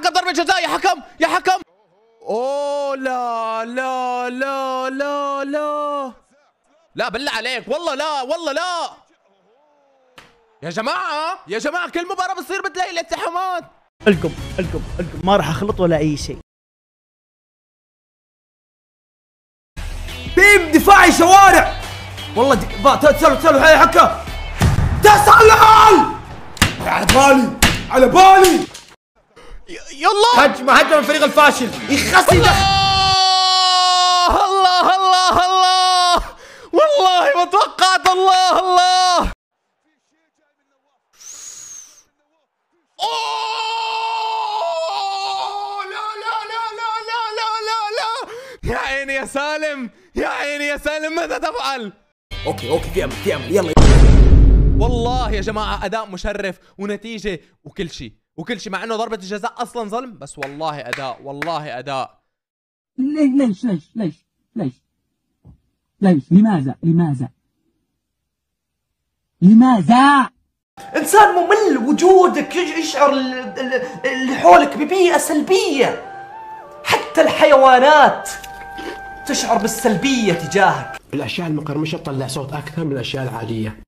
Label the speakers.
Speaker 1: حكم ضربة جزاء، يا حكم يا حكم. اوه لا لا لا لا لا لا، بالله عليك والله لا والله لا. يا جماعة يا جماعة، كل مباراة بتصير بتلاقي الالتحامات.
Speaker 2: الكم ما راح اخلط ولا اي شيء.
Speaker 3: تيم دفاعي شوارع والله. تسلل هاي حكا تسلل على بالي على بالي.
Speaker 1: يلا
Speaker 3: هجم الفريق الفاشل يخسي.
Speaker 1: الله الله الله الله، والله ما توقعت. الله الله. اوه لا لا لا لا لا لا لا لا، يا عيني يا سالم، يا عيني يا سالم، ماذا تفعل؟
Speaker 3: اوكي في امل يلا.
Speaker 1: والله يا جماعة أداء مشرف ونتيجة وكل شيء مع إنه ضربة الجزاء أصلا ظلم، بس والله أداء والله أداء.
Speaker 4: ليش لماذا
Speaker 3: انسان ممل، وجودك يشعر اللي حولك ببيئة سلبية، حتى الحيوانات تشعر بالسلبية تجاهك.
Speaker 5: الأشياء المقرمشة تطلع صوت أكثر من الأشياء العادية.